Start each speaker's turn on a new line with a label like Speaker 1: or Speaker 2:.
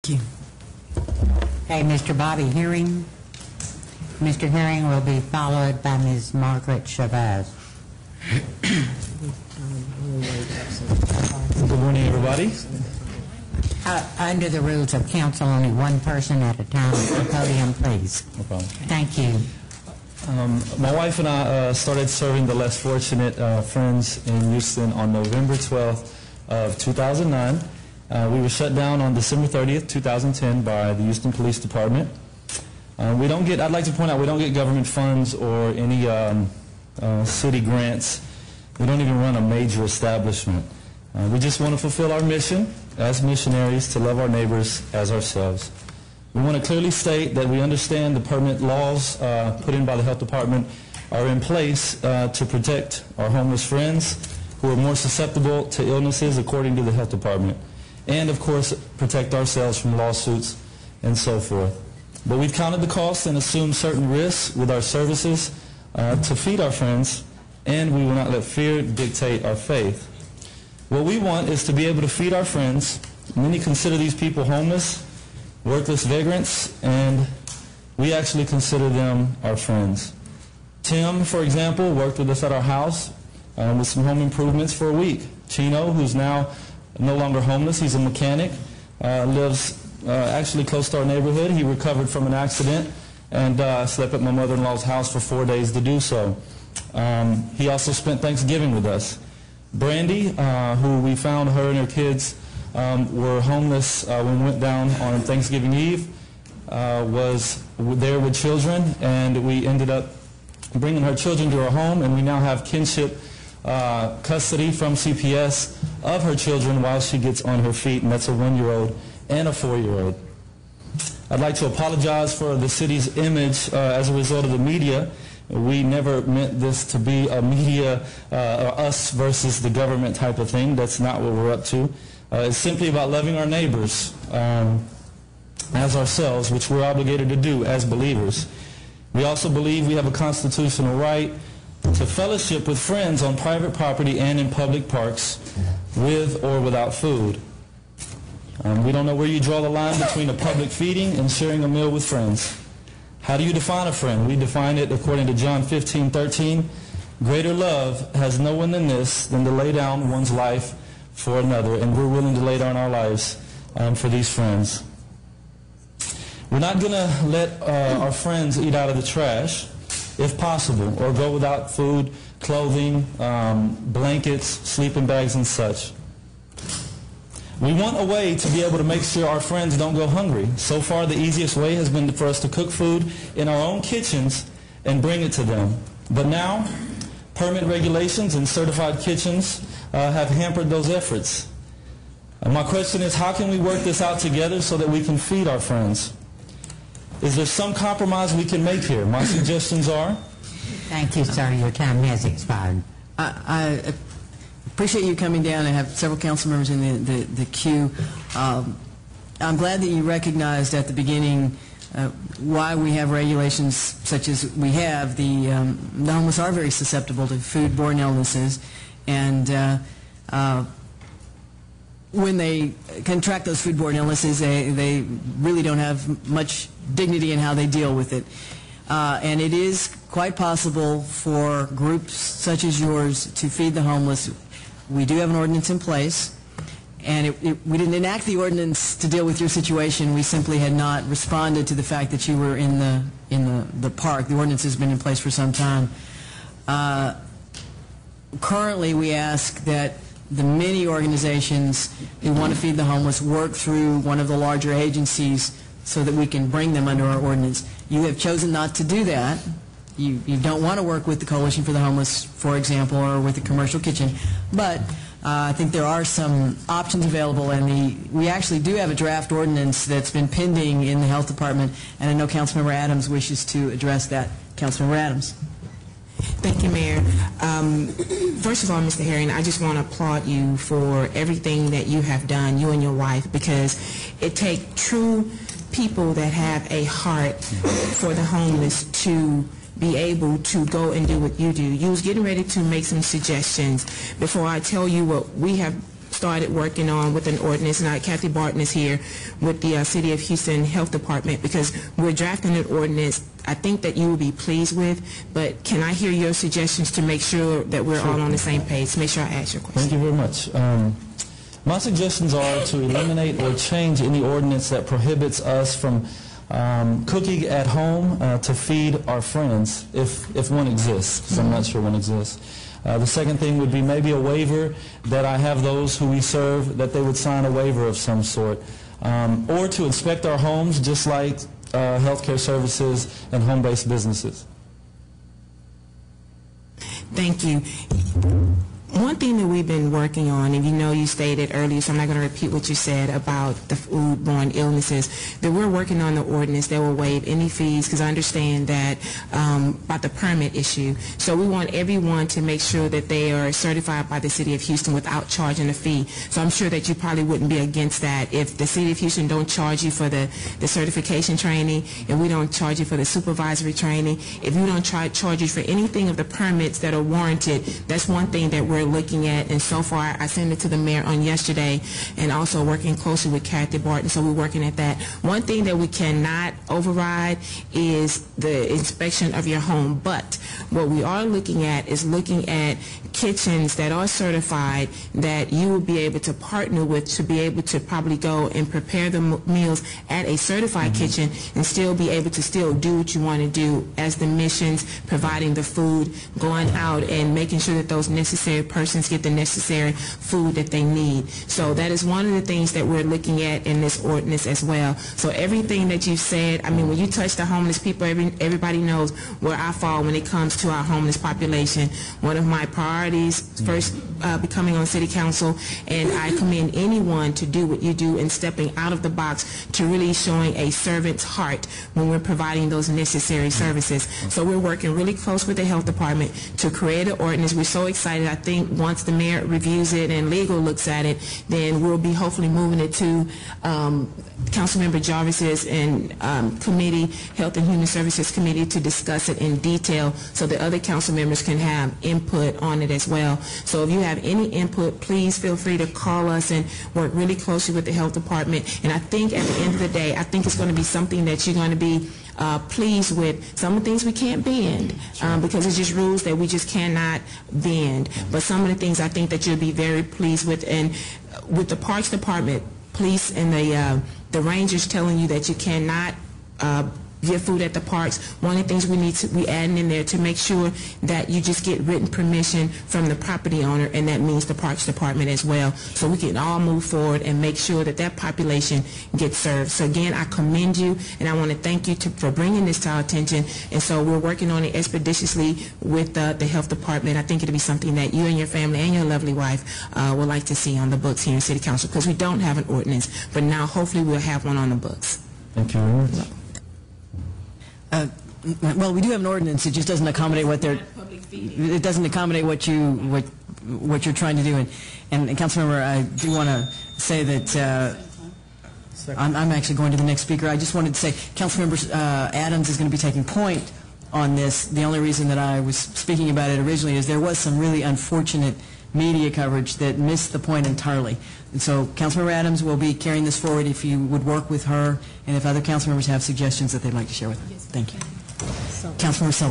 Speaker 1: Thank you.
Speaker 2: Okay, Mr. Bobby Herring. Mr. Herring will be followed by Ms. Margaret Chavez.
Speaker 3: Good morning, everybody.
Speaker 2: Under the rules of council, only one person at a time at the podium, please.
Speaker 3: No problem.
Speaker 2: Thank you.
Speaker 3: My wife and I started serving the less fortunate friends in Houston on November 12th of 2009. We were shut down on December 30th, 2010 by the Houston Police Department. I'd like to point out, we don't get government funds or any city grants. We don't even run a major establishment. We just want to fulfill our mission as missionaries to love our neighbors as ourselves. We want to clearly state that we understand the permanent laws put in by the health department are in place to protect our homeless friends who are more susceptible to illnesses according to the health department, and of course protect ourselves from lawsuits and so forth. But we've counted the costs and assumed certain risks with our services to feed our friends, and we will not let fear dictate our faith. What we want is to be able to feed our friends. Many consider these people homeless, worthless vagrants, and we actually consider them our friends. Tim, for example, worked with us at our house with some home improvements for a week. Chino, who's now no longer homeless, he's a mechanic, lives actually close to our neighborhood. He recovered from an accident and slept at my mother-in-law's house for 4 days to do so. He also spent Thanksgiving with us. Brandy, who we found her and her kids were homeless when we went down on Thanksgiving Eve, was there with children, and we ended up bringing her children to our home, and we now have kinship custody from CPS of her children while she gets on her feet, and that's a 1-year-old and a 4-year-old. I'd like to apologize for the city's image as a result of the media. We never meant this to be a media or us versus the government type of thing. That's not what we're up to. It's simply about loving our neighbors as ourselves, which we're obligated to do as believers. We also believe we have a constitutional right to fellowship with friends on private property and in public parks with or without food. We don't know where you draw the line between a public feeding and sharing a meal with friends. How do you define a friend? We define it according to John 15:13. Greater love has no one than this, than to lay down one's life for another, and we're willing to lay down our lives for these friends. We're not going to let our friends eat out of the trash, if possible, or go without food, clothing, blankets, sleeping bags, and such. We want a way to be able to make sure our friends don't go hungry. So far, the easiest way has been for us to cook food in our own kitchens and bring it to them. But now, permit regulations and certified kitchens have hampered those efforts. My question is, how can we work this out together so that we can feed our friends? Is there some compromise we can make here? My suggestions are...
Speaker 2: Thank you, sir. Your time has expired.
Speaker 1: I appreciate you coming down. I have several council members in the queue. I'm glad that you recognized at the beginning why we have regulations such as we have. The homeless are very susceptible to foodborne illnesses, and when they contract those foodborne illnesses, they really don't have much dignity in how they deal with it. And it is quite possible for groups such as yours to feed the homeless. We do have an ordinance in place, and we didn't enact the ordinance to deal with your situation. We simply had not responded to the fact that you were in the park. The ordinance has been in place for some time. Currently, we ask that the many organizations who want to feed the homeless work through one of the larger agencies so that we can bring them under our ordinance. You have chosen not to do that. You don't want to work with the Coalition for the Homeless, for example, or with the Commercial Kitchen, but I think there are some options available, and we actually do have a draft ordinance that's been pending in the Health Department, and I know Councilmember Adams wishes to address that. Councilmember Adams.
Speaker 4: Thank you, Mayor. First of all, Mr. Herring, I just want to applaud you for everything that you have done, you and your wife, because it takes true people that have a heart for the homeless to be able to go and do what you do. You was getting ready to make some suggestions. Before I tell you what we have started working on with an ordinance, and Kathy Barton is here with the City of Houston Health Department, because we're drafting an ordinance I think that you will be pleased with, but can I hear your suggestions to make sure that we're all on the same page? Make sure I ask your question.
Speaker 3: Thank you very much. My suggestions are to eliminate or change any ordinance that prohibits us from cooking at home to feed our friends, if one exists, because I'm not sure one exists. The second thing would be maybe a waiver that I have those who we serve, that they would sign a waiver of some sort, or to inspect our homes just like healthcare services and home-based businesses.
Speaker 4: Thank you. One thing that we've been working on, and you stated earlier, so I'm not going to repeat what you said about the foodborne illnesses, that we're working on the ordinance that will waive any fees, because I understand that about the permit issue. So we want everyone to make sure that they are certified by the City of Houston without charging a fee. So I'm sure that you probably wouldn't be against that. If the City of Houston don't charge you for the certification training, if we don't charge you for the supervisory training, if you don't charge you for anything of the permits that are warranted, that's one thing that we're looking at. And so far, I sent it to the mayor on yesterday, and also working closely with Kathy Barton, so we're working at that. One thing that we cannot override is the inspection of your home, but what we are looking at is looking at kitchens that are certified that you will be able to partner with to be able to probably go and prepare the meals at a certified kitchen and still be able to still do what you want to do as the missions, providing the food, going out and making sure that those necessary persons get the necessary food that they need. So that is one of the things that we're looking at in this ordinance as well. So everything that you said, I mean, when you touch the homeless people, everybody knows where I fall when it comes to our homeless population. One of my priorities, first becoming on City Council, and I commend anyone to do what you do in stepping out of the box to really showing a servant's heart when we're providing those necessary services. So we're working really close with the Health Department to create an ordinance. We're so excited. I think once the mayor reviews it and legal looks at it, then we'll be hopefully moving it to Councilmember Jarvis's and committee, Health and Human Services Committee, to discuss it in detail so that other council members can have input on it as well. So if you have any input, please feel free to call us and work really closely with the Health Department. And I think at the end of the day, I think it's going to be something that you're going to be pleased with. Some of the things we can't bend because it's just rules that we just cannot bend. But some of the things I think that you'll be very pleased with. And with the Parks Department, police and the rangers telling you that you cannot get food at the parks, one of the things we need to be adding in there to make sure that you just get written permission from the property owner, and that means the Parks Department as well, so we can all move forward and make sure that that population gets served. So again, I commend you, and I want to thank you for bringing this to our attention. And so we're working on it expeditiously with the Health Department. I think it'll be something that you and your family and your lovely wife would like to see on the books here in City Council, because we don't have an ordinance, but now hopefully we'll have one on the books.
Speaker 3: Thank you very much.
Speaker 1: Well, we do have an ordinance. It just doesn't accommodate what they're. It doesn't accommodate what you're trying to do. And Councilmember, I do want to say that I'm actually going to the next speaker. I just wanted to say Councilmember Adams is going to be taking point on this. The only reason that I was speaking about it originally is there was some really unfortunate media coverage that missed the point entirely. And so Councilmember Adams will be carrying this forward if you would work with her, and if other council members have suggestions that they'd like to share with her. Thank you. Councilmember Sullivan.